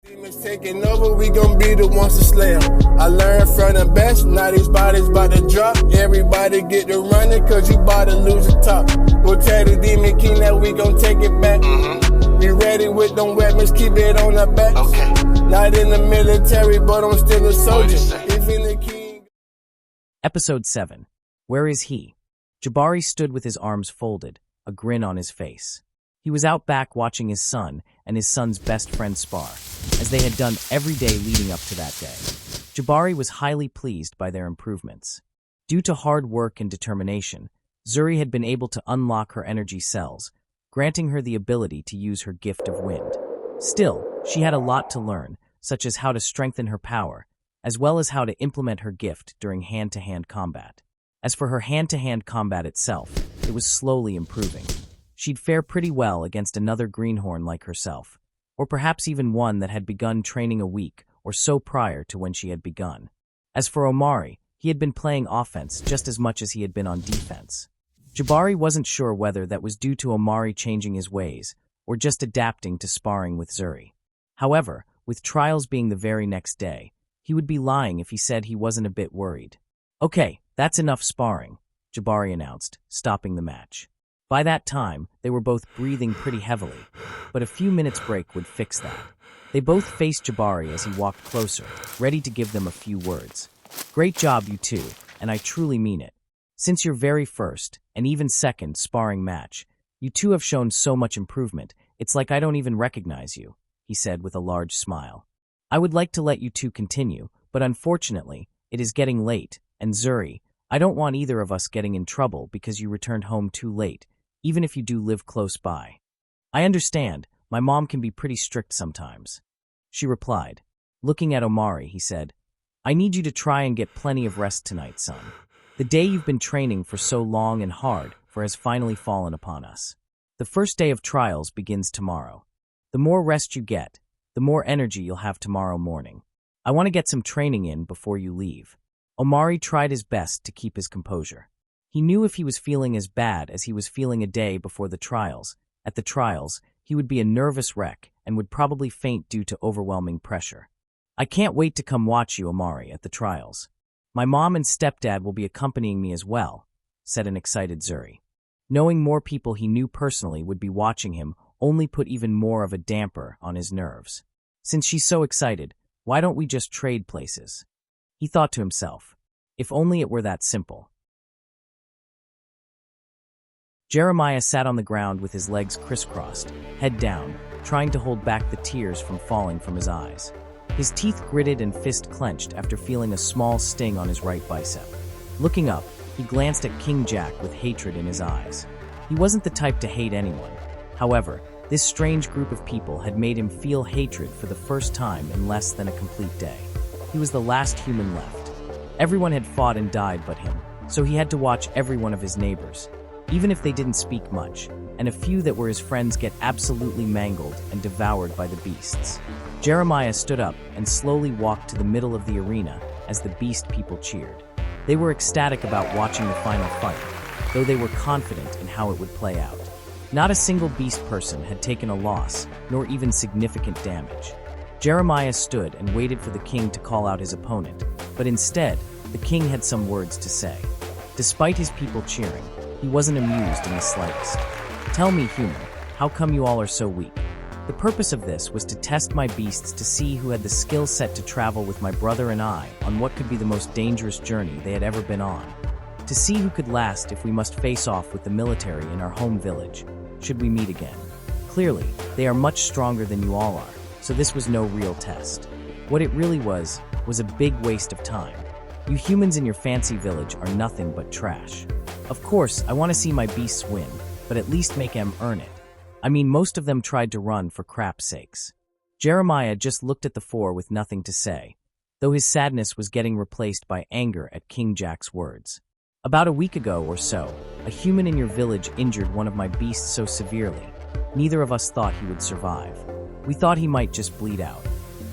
Demons taking over, we gon' be the ones to slay 'em. I learned from the best, now these bodies bout to drop. Everybody get to running, cause you bout to lose the top. We'll tell the demon king that we gon' take it back. Be ready with them weapons, keep it on our backs. Not in the military, but I'm still a soldier. Even the king. Episode 7. Where is he? Jabari stood with his arms folded, a grin on his face. He was out back watching his son and his son's best friend spar, as they had done every day leading up to that day. Jabari was highly pleased by their improvements. Due to hard work and determination, Zuri had been able to unlock her energy cells, granting her the ability to use her gift of wind. Still, she had a lot to learn, such as how to strengthen her power, as well as how to implement her gift during hand-to-hand combat. As for her hand-to-hand combat itself, it was slowly improving. She'd fare pretty well against another greenhorn like herself, or perhaps even one that had begun training a week or so prior to when she had begun. As for Omari, he had been playing offense just as much as he had been on defense. Jabari wasn't sure whether that was due to Omari changing his ways or just adapting to sparring with Zuri. However, with trials being the very next day, he would be lying if he said he wasn't a bit worried. "Okay, that's enough sparring," Jabari announced, stopping the match. By that time, they were both breathing pretty heavily, but a few minutes break would fix that. They both faced Jabari as he walked closer, ready to give them a few words. "Great job, you two, and I truly mean it. Since your very first, and even second, sparring match, you two have shown so much improvement, it's like I don't even recognize you," he said with a large smile. "I would like to let you two continue, but unfortunately, it is getting late, and Zuri, I don't want either of us getting in trouble because you returned home too late, even if you do live close by. I understand, my mom can be pretty strict sometimes," she replied. Looking at Omari, he said, "I need you to try and get plenty of rest tonight, son. The day you've been training for so long and hard for has finally fallen upon us. The first day of trials begins tomorrow. The more rest you get, the more energy you'll have tomorrow morning. I want to get some training in before you leave." Omari tried his best to keep his composure. He knew if he was feeling as bad as he was feeling a day before the trials, at the trials, he would be a nervous wreck and would probably faint due to overwhelming pressure. "I can't wait to come watch you, Omari, at the trials. My mom and stepdad will be accompanying me as well," said an excited Zuri. Knowing more people he knew personally would be watching him only put even more of a damper on his nerves. "Since she's so excited, why don't we just trade places?" He thought to himself, if only it were that simple. Jeremiah sat on the ground with his legs crisscrossed, head down, trying to hold back the tears from falling from his eyes. His teeth gritted and fist clenched after feeling a small sting on his right bicep. Looking up, he glanced at King Jack with hatred in his eyes. He wasn't the type to hate anyone. However, this strange group of people had made him feel hatred for the first time in less than a complete day. He was the last human left. Everyone had fought and died but him, so he had to watch every one of his neighbors, even if they didn't speak much, and a few that were his friends get absolutely mangled and devoured by the beasts. Jeremiah stood up and slowly walked to the middle of the arena as the beast people cheered. They were ecstatic about watching the final fight, though they were confident in how it would play out. Not a single beast person had taken a loss, nor even significant damage. Jeremiah stood and waited for the king to call out his opponent, but instead, the king had some words to say. Despite his people cheering, he wasn't amused in the slightest. "Tell me, human, how come you all are so weak? The purpose of this was to test my beasts to see who had the skill set to travel with my brother and I on what could be the most dangerous journey they had ever been on. To see who could last if we must face off with the military in our home village, should we meet again. Clearly, they are much stronger than you all are, so this was no real test. What it really was a big waste of time. You humans in your fancy village are nothing but trash. Of course, I want to see my beasts win, but at least make them earn it. I mean, most of them tried to run for crap's sakes." Jeremiah just looked at the four with nothing to say, though his sadness was getting replaced by anger at King Jack's words. "About a week ago or so, a human in your village injured one of my beasts so severely, neither of us thought he would survive. We thought he might just bleed out.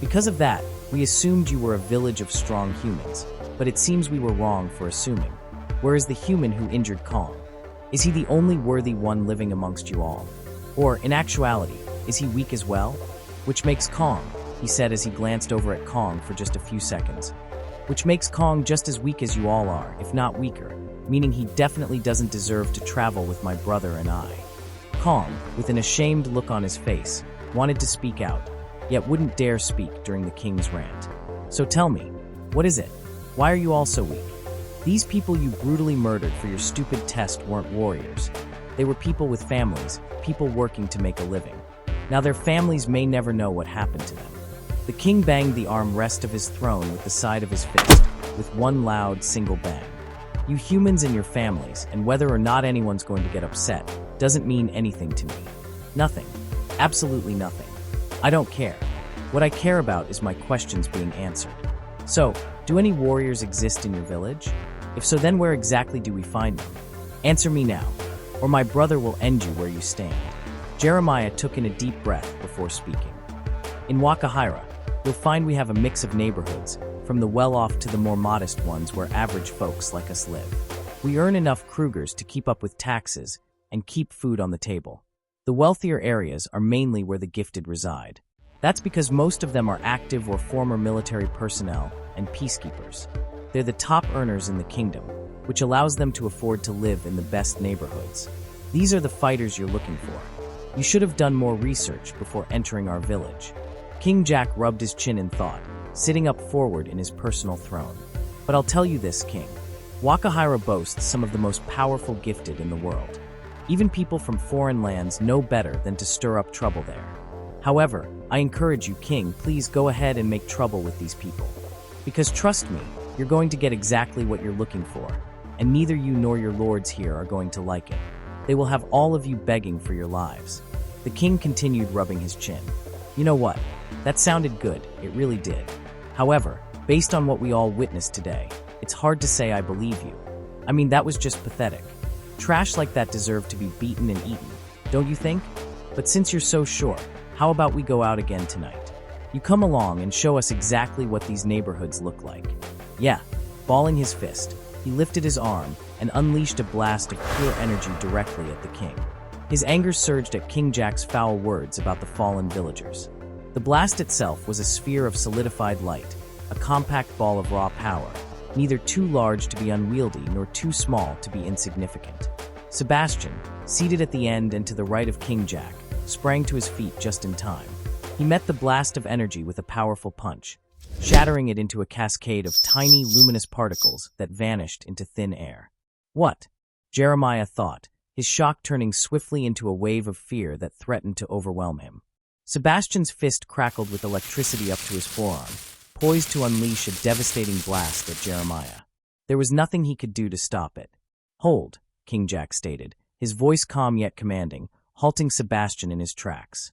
Because of that, we assumed you were a village of strong humans, but it seems we were wrong for assuming. Where is the human who injured Kong? Is he the only worthy one living amongst you all? Or, in actuality, is he weak as well? Which makes Kong, he said as he glanced over at Kong for just a few seconds. Which makes Kong just as weak as you all are, if not weaker, meaning he definitely doesn't deserve to travel with my brother and I. Kong, with an ashamed look on his face, wanted to speak out, yet wouldn't dare speak during the king's rant. So tell me, what is it? Why are you all so weak? These people you brutally murdered for your stupid test weren't warriors. They were people with families, people working to make a living. Now their families may never know what happened to them. The king banged the armrest of his throne with the side of his fist, with one loud, single bang. You humans and your families, and whether or not anyone's going to get upset, doesn't mean anything to me. Nothing. Absolutely nothing. I don't care. What I care about is my questions being answered. So, do any warriors exist in your village? If so, then where exactly do we find them? Answer me now, or my brother will end you where you stand. Jeremiah took in a deep breath before speaking. In Wakahira, you'll find we have a mix of neighborhoods, from the well-off to the more modest ones where average folks like us live. We earn enough Krugers to keep up with taxes and keep food on the table. The wealthier areas are mainly where the gifted reside. That's because most of them are active or former military personnel and peacekeepers. They're the top earners in the kingdom, which allows them to afford to live in the best neighborhoods. These are the fighters you're looking for. You should have done more research before entering our village. King Jack rubbed his chin in thought, sitting up forward in his personal throne. But I'll tell you this, King. Wakahira boasts some of the most powerful gifted in the world. Even people from foreign lands know better than to stir up trouble there. However, I encourage you, King, please go ahead and make trouble with these people. Because trust me, you're going to get exactly what you're looking for, and neither you nor your lords here are going to like it. They will have all of you begging for your lives. The king continued rubbing his chin. You know what? That sounded good, it really did. However, based on what we all witnessed today, it's hard to say I believe you. I mean, that was just pathetic. Trash like that deserved to be beaten and eaten, don't you think? But since you're so sure, how about we go out again tonight? You come along and show us exactly what these neighborhoods look like. Yeah, balling his fist, he lifted his arm and unleashed a blast of pure energy directly at the king. His anger surged at King Jack's foul words about the fallen villagers. The blast itself was a sphere of solidified light, a compact ball of raw power, neither too large to be unwieldy nor too small to be insignificant. Sebastian, seated at the end and to the right of King Jack, sprang to his feet just in time. He met the blast of energy with a powerful punch, shattering it into a cascade of tiny, luminous particles that vanished into thin air. What? Jeremiah thought, his shock turning swiftly into a wave of fear that threatened to overwhelm him. Sebastian's fist crackled with electricity up to his forearm, poised to unleash a devastating blast at Jeremiah. There was nothing he could do to stop it. Hold, King Jack stated, his voice calm yet commanding, halting Sebastian in his tracks.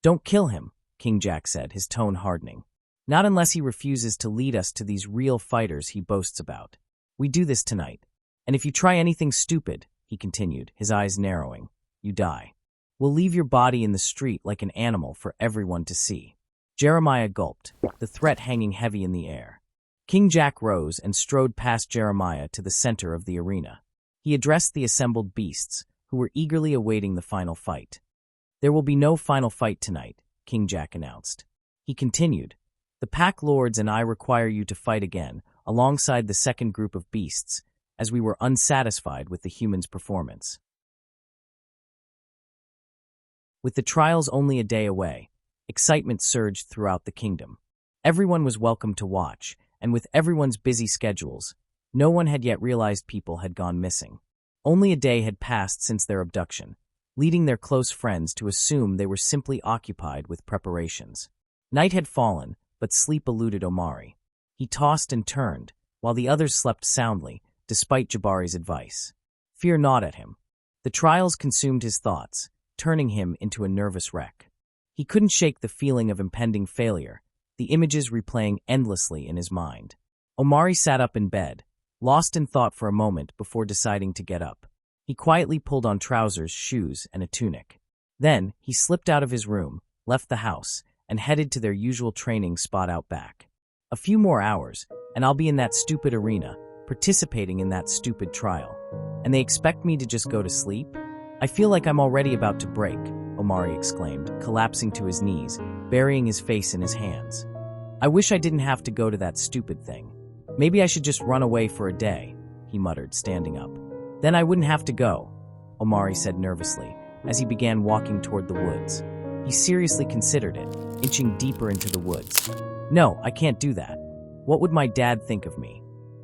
Don't kill him, King Jack said, his tone hardening. Not unless he refuses to lead us to these real fighters he boasts about. We do this tonight. And if you try anything stupid, he continued, his eyes narrowing, you die. We'll leave your body in the street like an animal for everyone to see. Jeremiah gulped, the threat hanging heavy in the air. King Jack rose and strode past Jeremiah to the center of the arena. He addressed the assembled beasts, who were eagerly awaiting the final fight. There will be no final fight tonight, King Jack announced. He continued, the Pack Lords and I require you to fight again, alongside the second group of beasts, as we were unsatisfied with the humans' performance. With the trials only a day away, excitement surged throughout the kingdom. Everyone was welcome to watch, and with everyone's busy schedules, no one had yet realized people had gone missing. Only a day had passed since their abduction, leading their close friends to assume they were simply occupied with preparations. Night had fallen, but sleep eluded Omari. He tossed and turned, while the others slept soundly, despite Jabari's advice. Fear gnawed at him. The trials consumed his thoughts, turning him into a nervous wreck. He couldn't shake the feeling of impending failure, the images replaying endlessly in his mind. Omari sat up in bed, lost in thought for a moment before deciding to get up. He quietly pulled on trousers, shoes, and a tunic. Then, he slipped out of his room, left the house, and headed to their usual training spot out back. A few more hours, and I'll be in that stupid arena, participating in that stupid trial. And they expect me to just go to sleep? I feel like I'm already about to break, Omari exclaimed, collapsing to his knees, burying his face in his hands. I wish I didn't have to go to that stupid thing. Maybe I should just run away for a day, he muttered, standing up. Then I wouldn't have to go, Omari said nervously, as he began walking toward the woods. He seriously considered it, inching deeper into the woods. No, I can't do that. What would my dad think of me?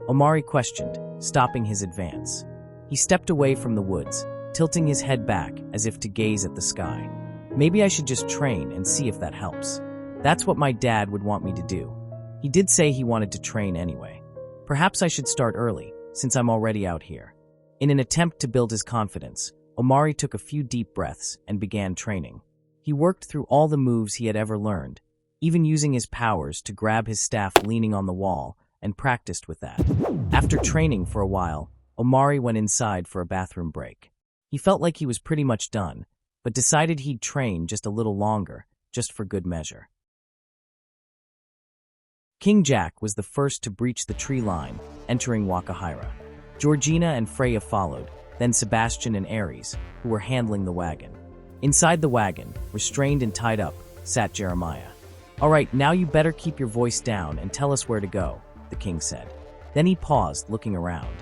Omari questioned, stopping his advance. He stepped away from the woods, tilting his head back as if to gaze at the sky. Maybe I should just train and see if that helps. That's what my dad would want me to do. He did say he wanted to train anyway. Perhaps I should start early, since I'm already out here. In an attempt to build his confidence, Omari took a few deep breaths and began training. He worked through all the moves he had ever learned, even using his powers to grab his staff leaning on the wall, and practiced with that. After training for a while, Omari went inside for a bathroom break. He felt like he was pretty much done, but decided he'd train just a little longer, just for good measure. King Jack was the first to breach the tree line, entering Wakahira. Georgina and Freya followed, then Sebastian and Ares, who were handling the wagon. Inside the wagon, restrained and tied up, sat Jeremiah. All right, now you better keep your voice down and tell us where to go, the king said. Then he paused, looking around.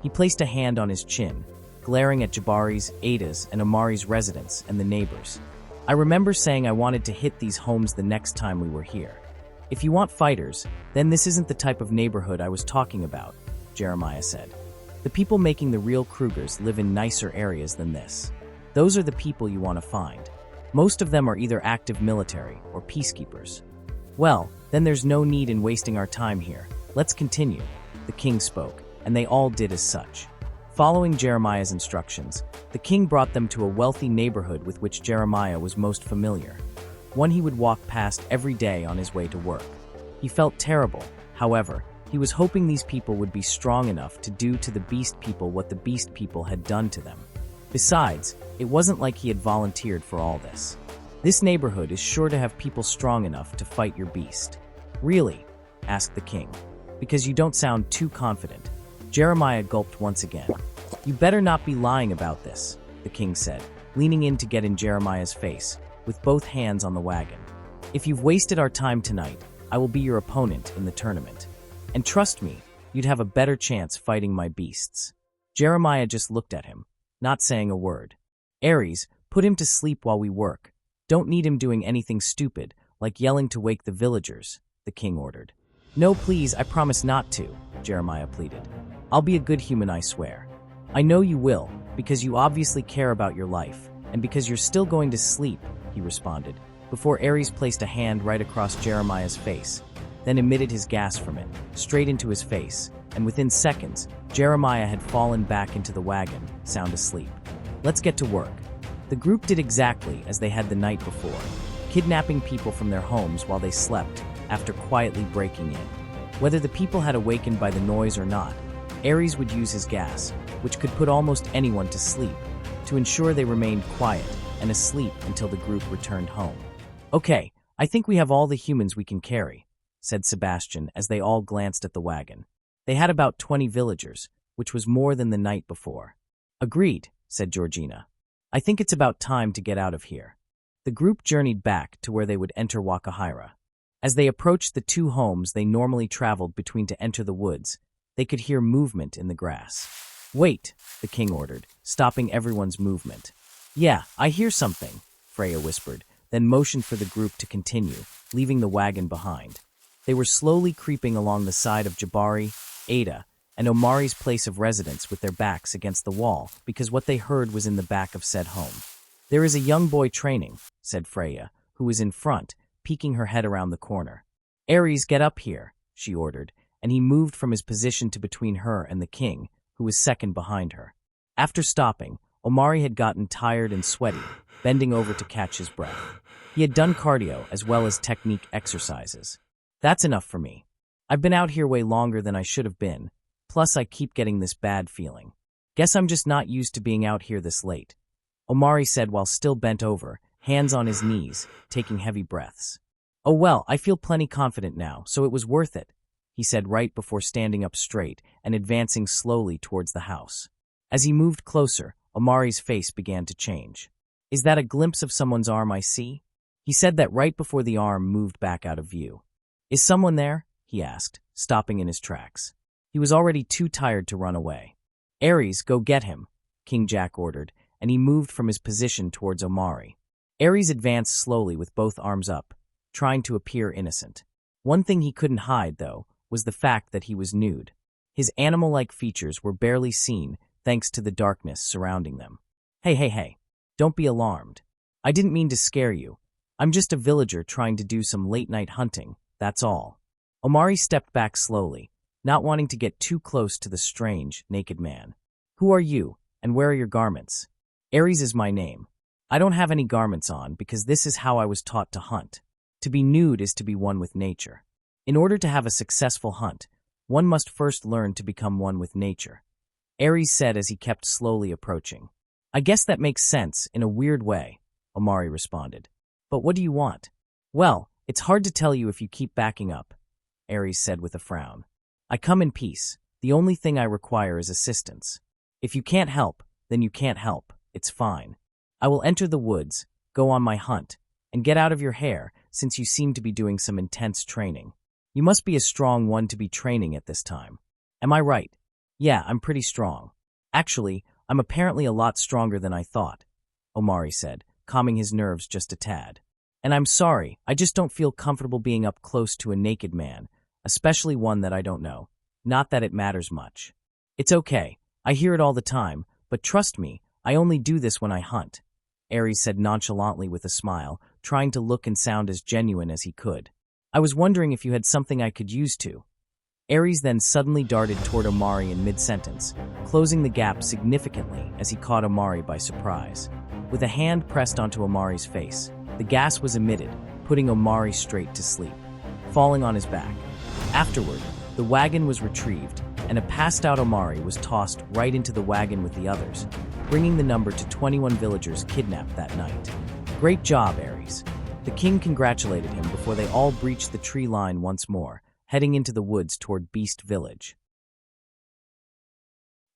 He placed a hand on his chin, glaring at Jabari's, Ada's, and Omari's residents and the neighbors. I remember saying I wanted to hit these homes the next time we were here. If you want fighters, then this isn't the type of neighborhood I was talking about, Jeremiah said. The people making the real Krugers live in nicer areas than this. Those are the people you want to find. Most of them are either active military or peacekeepers. Well, then there's no need in wasting our time here. Let's continue, the king spoke, and they all did as such. Following Jeremiah's instructions, the king brought them to a wealthy neighborhood with which Jeremiah was most familiar. One he would walk past every day on his way to work. He felt terrible, however. He was hoping these people would be strong enough to do to the beast people what the beast people had done to them. Besides, it wasn't like he had volunteered for all this. This neighborhood is sure to have people strong enough to fight your beast. Really? Asked the king. Because you don't sound too confident. Jeremiah gulped once again. You better not be lying about this, the king said, leaning in to get in Jeremiah's face, with both hands on the wagon. If you've wasted our time tonight, I will be your opponent in the tournament. And trust me, you'd have a better chance fighting my beasts. Jeremiah just looked at him, not saying a word. Ares, put him to sleep while we work. Don't need him doing anything stupid, like yelling to wake the villagers, the king ordered. No, please, I promise not to, Jeremiah pleaded. I'll be a good human, I swear. I know you will, because you obviously care about your life, and because you're still going to sleep, he responded, before Ares placed a hand right across Jeremiah's face, then emitted his gas from it, straight into his face, and within seconds, Jeremiah had fallen back into the wagon, sound asleep. Let's get to work. The group did exactly as they had the night before, kidnapping people from their homes while they slept, after quietly breaking in. Whether the people had awakened by the noise or not, Ares would use his gas, which could put almost anyone to sleep, to ensure they remained quiet and asleep until the group returned home. Okay, I think we have all the humans we can carry, said Sebastian as they all glanced at the wagon. They had about 20 villagers, which was more than the night before. Agreed, said Georgina. I think it's about time to get out of here. The group journeyed back to where they would enter Wakahira. As they approached the two homes they normally traveled between to enter the woods, they could hear movement in the grass. Wait, the king ordered, stopping everyone's movement. Yeah, I hear something, Freya whispered, then motioned for the group to continue, leaving the wagon behind. They were slowly creeping along the side of Jabari, Ada, and Omari's place of residence with their backs against the wall because what they heard was in the back of said home. There is a young boy training, said Freya, who was in front, peeking her head around the corner. Ares, get up here, she ordered, and he moved from his position to between her and the king, who was second behind her. After stopping, Omari had gotten tired and sweaty, bending over to catch his breath. He had done cardio as well as technique exercises. That's enough for me. I've been out here way longer than I should have been, plus I keep getting this bad feeling. Guess I'm just not used to being out here this late, Omari said while still bent over, hands on his knees, taking heavy breaths. Oh well, I feel plenty confident now, so it was worth it, he said right before standing up straight and advancing slowly towards the house. As he moved closer, Omari's face began to change. Is that a glimpse of someone's arm I see? He said that right before the arm moved back out of view. Is someone there? He asked, stopping in his tracks. He was already too tired to run away. Ares, go get him, King Jack ordered, and he moved from his position towards Omari. Ares advanced slowly with both arms up, trying to appear innocent. One thing he couldn't hide, though, was the fact that he was nude. His animal-like features were barely seen thanks to the darkness surrounding them. Hey, don't be alarmed. I didn't mean to scare you. I'm just a villager trying to do some late-night hunting, that's all. Omari stepped back slowly, not wanting to get too close to the strange, naked man. Who are you, and where are your garments? Ares is my name. I don't have any garments on because this is how I was taught to hunt. To be nude is to be one with nature. In order to have a successful hunt, one must first learn to become one with nature, Ares said as he kept slowly approaching. I guess that makes sense in a weird way, Omari responded. But what do you want? Well, it's hard to tell you if you keep backing up, Ares said with a frown. I come in peace. The only thing I require is assistance. If you can't help, then you can't help. It's fine. I will enter the woods, go on my hunt, and get out of your hair since you seem to be doing some intense training. You must be a strong one to be training at this time. Am I right? Yeah, I'm pretty strong. Actually, I'm apparently a lot stronger than I thought, Omari said, calming his nerves just a tad. And I'm sorry, I just don't feel comfortable being up close to a naked man, especially one that I don't know. Not that it matters much. It's okay. I hear it all the time, but trust me, I only do this when I hunt, Ares said nonchalantly with a smile, trying to look and sound as genuine as he could. I was wondering if you had something I could use to. Ares then suddenly darted toward Omari in mid-sentence, closing the gap significantly as he caught Omari by surprise. With a hand pressed onto Omari's face, the gas was emitted, putting Omari straight to sleep, falling on his back. Afterward, the wagon was retrieved, and a passed-out Omari was tossed right into the wagon with the others, bringing the number to 21 villagers kidnapped that night. Great job, Ares. The king congratulated him before they all breached the tree line once more, heading into the woods toward Beast Village.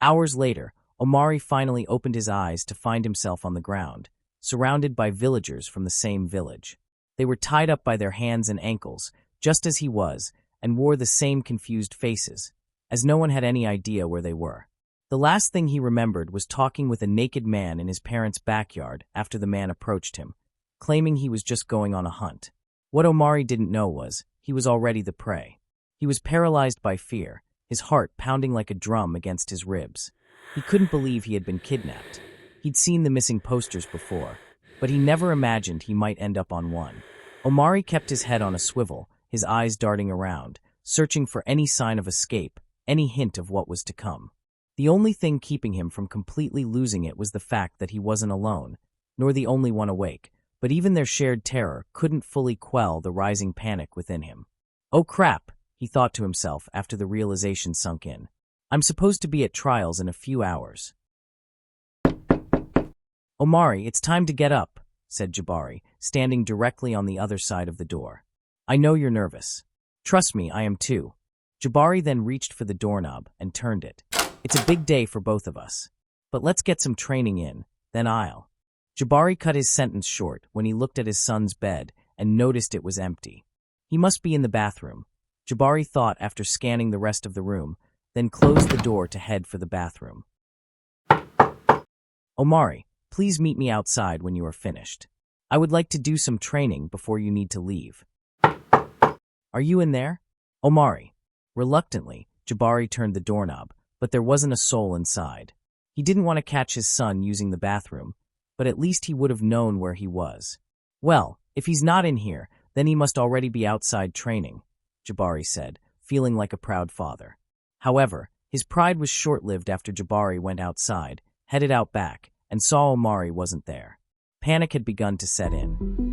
Hours later, Omari finally opened his eyes to find himself on the ground, surrounded by villagers from the same village. They were tied up by their hands and ankles, just as he was, and wore the same confused faces, as no one had any idea where they were. The last thing he remembered was talking with a naked man in his parents' backyard after the man approached him, claiming he was just going on a hunt. What Omari didn't know was, he was already the prey. He was paralyzed by fear, his heart pounding like a drum against his ribs. He couldn't believe he had been kidnapped. He'd seen the missing posters before, but he never imagined he might end up on one. Omari kept his head on a swivel, his eyes darting around, searching for any sign of escape, any hint of what was to come. The only thing keeping him from completely losing it was the fact that he wasn't alone, nor the only one awake, but even their shared terror couldn't fully quell the rising panic within him. Oh crap, he thought to himself after the realization sunk in. I'm supposed to be at trials in a few hours. Omari, it's time to get up, said Jabari, standing directly on the other side of the door. I know you're nervous. Trust me, I am too. Jabari then reached for the doorknob and turned it. It's a big day for both of us. But let's get some training in, then I'll. Jabari cut his sentence short when he looked at his son's bed and noticed it was empty. He must be in the bathroom, Jabari thought after scanning the rest of the room, then closed the door to head for the bathroom. Omari, please meet me outside when you are finished. I would like to do some training before you need to leave. Are you in there? Omari. Reluctantly, Jabari turned the doorknob, but there wasn't a soul inside. He didn't want to catch his son using the bathroom, but at least he would have known where he was. Well, if he's not in here, then he must already be outside training, Jabari said, feeling like a proud father. However, his pride was short-lived after Jabari went outside, headed out back, and saw Omari wasn't there. Panic had begun to set in.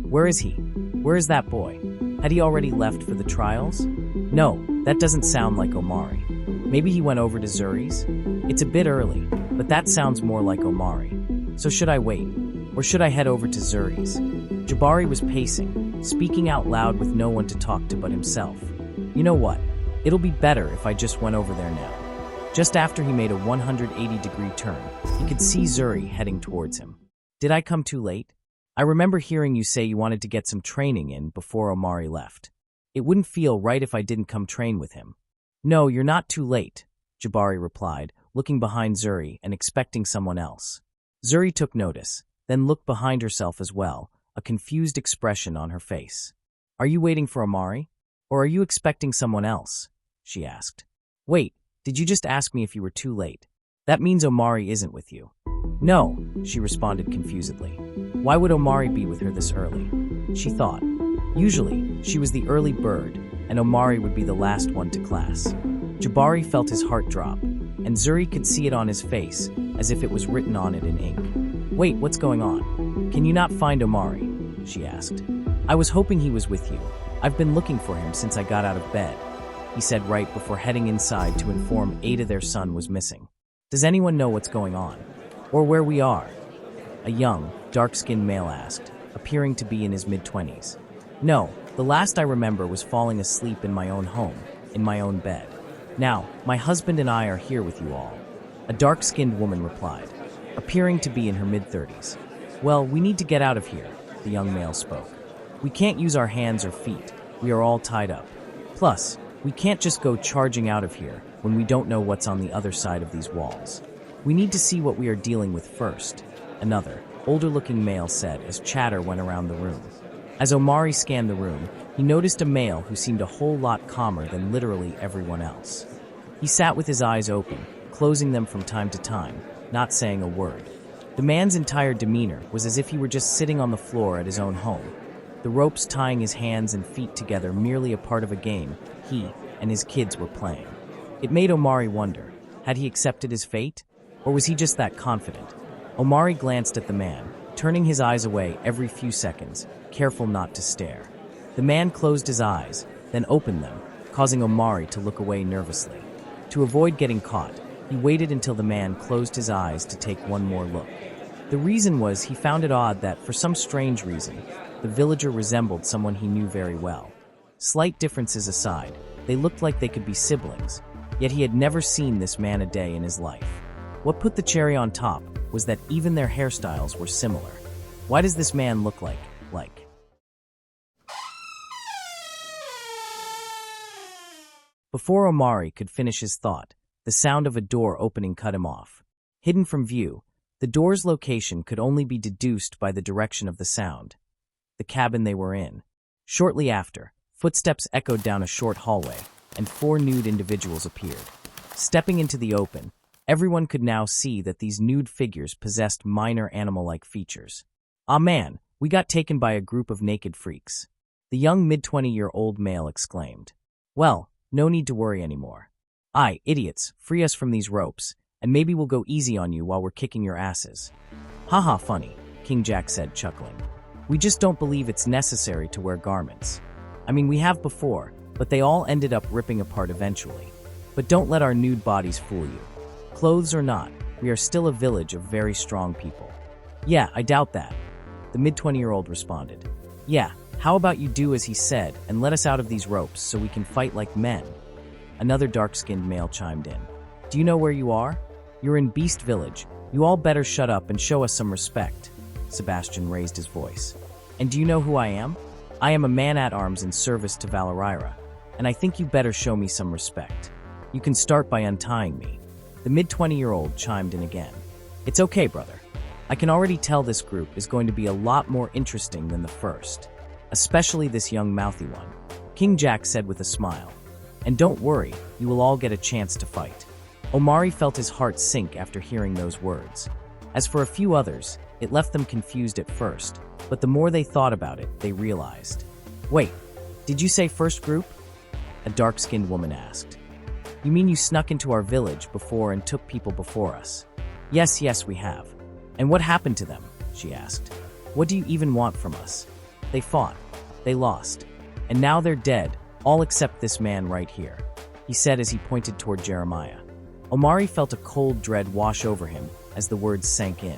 Where is he? Where is that boy? Had he already left for the trials? No, that doesn't sound like Omari. Maybe he went over to Zuri's? It's a bit early, but that sounds more like Omari. So should I wait? Or should I head over to Zuri's? Jabari was pacing, speaking out loud with no one to talk to but himself. You know what? It'll be better if I just went over there now. Just after he made a 180-degree turn, he could see Zuri heading towards him. Did I come too late? I remember hearing you say you wanted to get some training in before Omari left. It wouldn't feel right if I didn't come train with him. No, you're not too late, Jabari replied, looking behind Zuri and expecting someone else. Zuri took notice, then looked behind herself as well, a confused expression on her face. Are you waiting for Omari? Or are you expecting someone else? She asked. Wait, did you just ask me if you were too late? That means Omari isn't with you. No, she responded confusedly. Why would Omari be with her this early? She thought. Usually, she was the early bird, and Omari would be the last one to class. Jabari felt his heart drop, and Zuri could see it on his face, as if it was written on it in ink. Wait, what's going on? Can you not find Omari? She asked. I was hoping he was with you. I've been looking for him since I got out of bed, he said right before heading inside to inform Ada their son was missing. Does anyone know what's going on? Or where we are? A young, dark-skinned male asked, appearing to be in his mid-20s. No, the last I remember was falling asleep in my own home, in my own bed. Now, my husband and I are here with you all. A dark-skinned woman replied, appearing to be in her mid-30s. Well, we need to get out of here, the young male spoke. We can't use our hands or feet. We are all tied up. Plus, we can't just go charging out of here when we don't know what's on the other side of these walls. We need to see what we are dealing with first, another, older-looking male said as chatter went around the room. As Omari scanned the room, he noticed a male who seemed a whole lot calmer than literally everyone else. He sat with his eyes open, closing them from time to time, not saying a word. The man's entire demeanor was as if he were just sitting on the floor at his own home, the ropes tying his hands and feet together merely a part of a game he and his kids were playing. It made Omari wonder, had he accepted his fate? Or was he just that confident? Omari glanced at the man, turning his eyes away every few seconds, careful not to stare. The man closed his eyes, then opened them, causing Omari to look away nervously. To avoid getting caught, he waited until the man closed his eyes to take one more look. The reason was he found it odd that, for some strange reason, the villager resembled someone he knew very well. Slight differences aside, they looked like they could be siblings, yet he had never seen this man a day in his life. What put the cherry on top was that even their hairstyles were similar. Why does this man look like? Before Omari could finish his thought, the sound of a door opening cut him off. Hidden from view, the door's location could only be deduced by the direction of the sound. The cabin they were in. Shortly after, footsteps echoed down a short hallway, and 4 nude individuals appeared. Stepping into the open, everyone could now see that these nude figures possessed minor animal-like features. Ah man, we got taken by a group of naked freaks. The young mid-20-year-old male exclaimed. Well, no need to worry anymore. Aye, idiots, free us from these ropes, and maybe we'll go easy on you while we're kicking your asses. Haha, funny, King Jack said, chuckling. We just don't believe it's necessary to wear garments. I mean, we have before, but they all ended up ripping apart eventually. But don't let our nude bodies fool you. Clothes or not, we are still a village of very strong people. Yeah, I doubt that, the mid-20-year-old responded. Yeah, how about you do as he said and let us out of these ropes so we can fight like men? Another dark-skinned male chimed in. Do you know where you are? You're in Beast Village. You all better shut up and show us some respect. Sebastian raised his voice. And do you know who I am? I am a man-at-arms in service to Valeraira, and I think you better show me some respect. You can start by untying me. The mid-20-year-old chimed in again. It's okay, brother. I can already tell this group is going to be a lot more interesting than the first. Especially this young mouthy one, King Jack said with a smile. And don't worry, you will all get a chance to fight. Omari felt his heart sink after hearing those words. As for a few others, it left them confused at first, but the more they thought about it, they realized. Wait, did you say first group? A dark-skinned woman asked. You mean you snuck into our village before and took people before us? Yes, we have. And what happened to them? She asked. What do you even want from us? They fought. They lost. And now they're dead, all except this man right here, he said as he pointed toward Jeremiah. Omari felt a cold dread wash over him as the words sank in.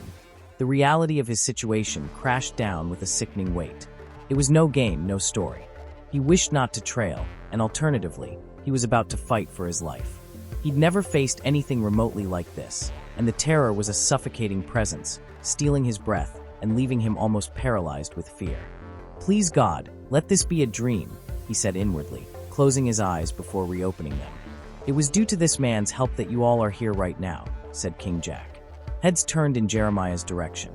The reality of his situation crashed down with a sickening weight. It was no game, no story. He wished not to trail, and alternatively, he was about to fight for his life. He'd never faced anything remotely like this, and the terror was a suffocating presence, stealing his breath, and leaving him almost paralyzed with fear. "Please God, let this be a dream," he said inwardly, closing his eyes before reopening them. "It was due to this man's help that you all are here right now," said King Jack. Heads turned in Jeremiah's direction.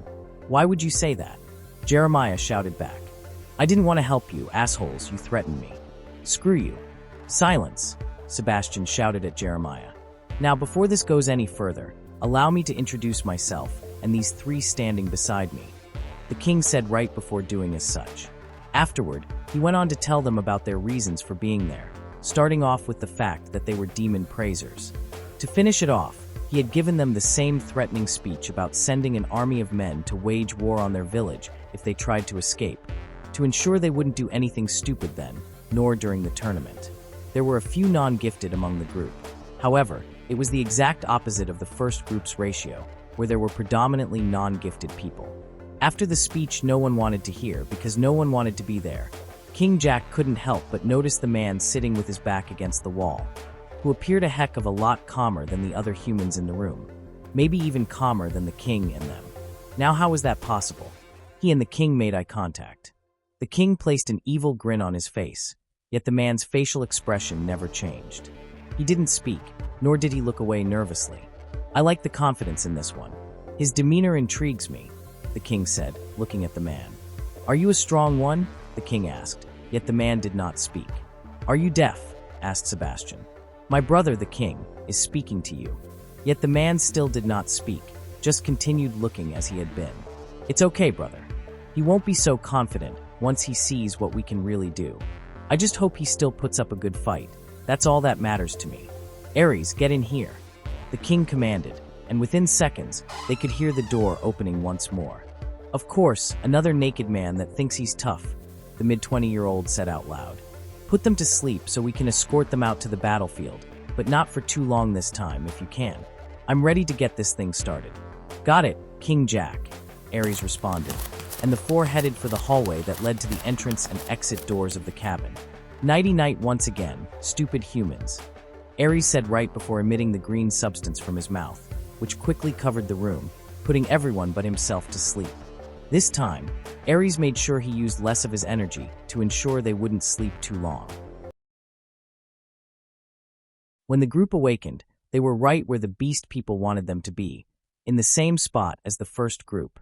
"Why would you say that?" Jeremiah shouted back. "I didn't want to help you, assholes, you threatened me." "Screw you." "Silence," Sebastian shouted at Jeremiah. "Now, before this goes any further, allow me to introduce myself and these three standing beside me," the king said right before doing as such. Afterward, he went on to tell them about their reasons for being there, starting off with the fact that they were demon praisers. To finish it off, he had given them the same threatening speech about sending an army of men to wage war on their village if they tried to escape, to ensure they wouldn't do anything stupid then, nor during the tournament. There were a few non-gifted among the group. However, it was the exact opposite of the first group's ratio, where there were predominantly non-gifted people. After the speech no one wanted to hear because no one wanted to be there, King Jack couldn't help but notice the man sitting with his back against the wall, who appeared a heck of a lot calmer than the other humans in the room, maybe even calmer than the king and them. Now how was that possible? He and the king made eye contact. The king placed an evil grin on his face, yet the man's facial expression never changed. He didn't speak, nor did he look away nervously. "I like the confidence in this one. His demeanor intrigues me," the king said, looking at the man. "Are you a strong one?" the king asked, yet the man did not speak. "Are you deaf?" asked Sebastian. "My brother, the king, is speaking to you." Yet the man still did not speak, just continued looking as he had been. "It's okay, brother. He won't be so confident once he sees what we can really do. I just hope he still puts up a good fight. That's all that matters to me. Ares, get in here," the king commanded, and within seconds, they could hear the door opening once more. "Of course, another naked man that thinks he's tough," the mid-20-year-old said out loud. "Put them to sleep so we can escort them out to the battlefield, but not for too long this time, if you can. I'm ready to get this thing started." "Got it, King Jack," Ares responded, and the four headed for the hallway that led to the entrance and exit doors of the cabin. "Nighty-night once again, stupid humans," Ares said right before emitting the green substance from his mouth, which quickly covered the room, putting everyone but himself to sleep. This time, Ares made sure he used less of his energy to ensure they wouldn't sleep too long. When the group awakened, they were right where the beast people wanted them to be, in the same spot as the first group.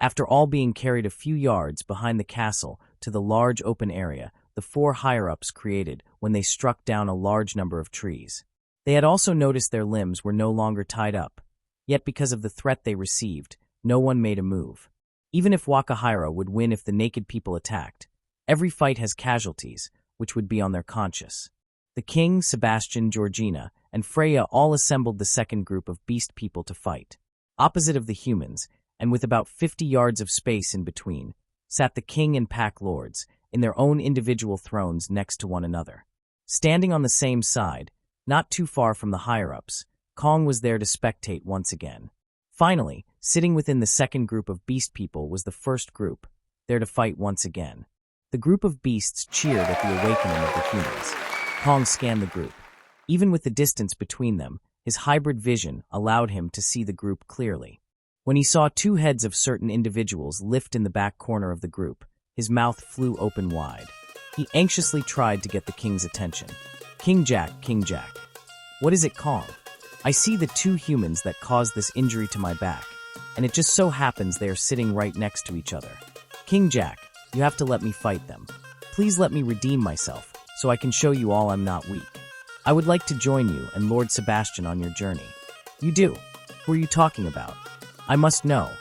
After all being carried a few yards behind the castle to the large open area the four higher-ups created when they struck down a large number of trees. They had also noticed their limbs were no longer tied up, yet because of the threat they received, no one made a move. Even if Wakahira would win if the naked people attacked, every fight has casualties, which would be on their conscience. The king, Sebastian, Georgina, and Freya all assembled the second group of beast people to fight. Opposite of the humans, and with about 50 yards of space in between, sat the king and pack lords, in their own individual thrones next to one another. Standing on the same side, not too far from the higher-ups, Kong was there to spectate once again. Finally, sitting within the second group of beast people was the first group, there to fight once again. The group of beasts cheered at the awakening of the humans. Kong scanned the group. Even with the distance between them, his hybrid vision allowed him to see the group clearly. When he saw two heads of certain individuals lift in the back corner of the group, his mouth flew open wide. He anxiously tried to get the king's attention. King Jack. What is it, Kong? I see the two humans that caused this injury to my back, and it just so happens they are sitting right next to each other. King Jack, you have to let me fight them. Please let me redeem myself, so I can show you all I'm not weak. I would like to join you and Lord Sebastian on your journey. You do? Who are you talking about? I must know.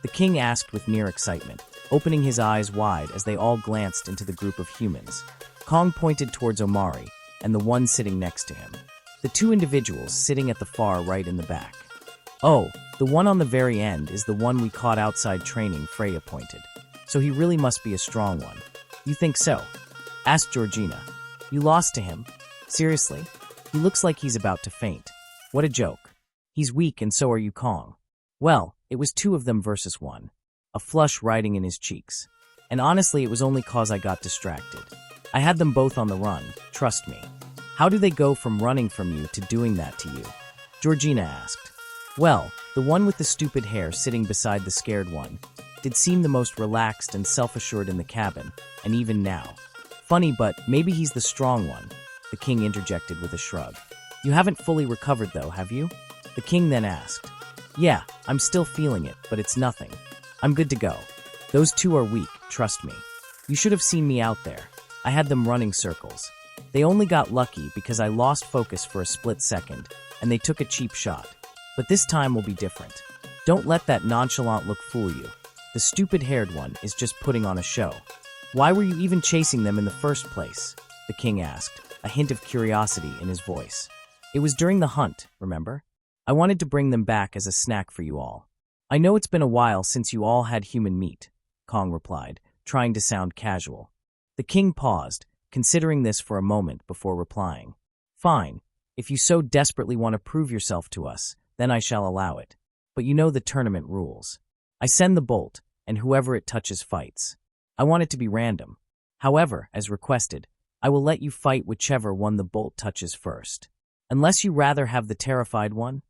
The king asked with near excitement, opening his eyes wide as they all glanced into the group of humans. Kong pointed towards Omari and the one sitting next to him. The two individuals sitting at the far right in the back. "Oh, the one on the very end is the one we caught outside training," Freya pointed. "So he really must be a strong one." "You think so?" asked Georgina. "You lost to him? Seriously? He looks like he's about to faint. What a joke. He's weak and so are you, Kong." "Well, it was two of them versus one." A flush riding in his cheeks. "And honestly, it was only cause I got distracted. I had them both on the run, trust me." "How do they go from running from you to doing that to you?" Georgina asked. "Well, the one with the stupid hair sitting beside the scared one, did seem the most relaxed and self-assured in the cabin, and even now. Funny, but maybe he's the strong one, the king interjected with a shrug. You haven't fully recovered though, have you? The king then asked. Yeah, I'm still feeling it, but it's nothing. I'm good to go. Those two are weak, trust me. You should have seen me out there. I had them running circles. They only got lucky because I lost focus for a split second, and they took a cheap shot. But this time will be different. Don't let that nonchalant look fool you. The stupid-haired one is just putting on a show. Why were you even chasing them in the first place? The king asked, a hint of curiosity in his voice. It was during the hunt, remember? I wanted to bring them back as a snack for you all. I know it's been a while since you all had human meat, Kong replied, trying to sound casual. The king paused, considering this for a moment before replying. Fine, if you so desperately want to prove yourself to us, then I shall allow it. But you know the tournament rules. I send the bolt, and whoever it touches fights. I want it to be random. However, as requested, I will let you fight whichever one the bolt touches first. Unless you rather have the terrified one,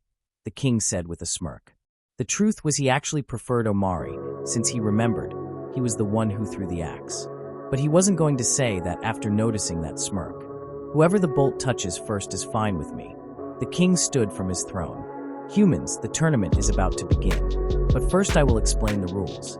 the king said with a smirk. The truth was he actually preferred Omari, since he remembered he was the one who threw the axe. But he wasn't going to say that after noticing that smirk. Whoever the bolt touches first is fine with me. The king stood from his throne. Humans, the tournament is about to begin. But first I will explain the rules.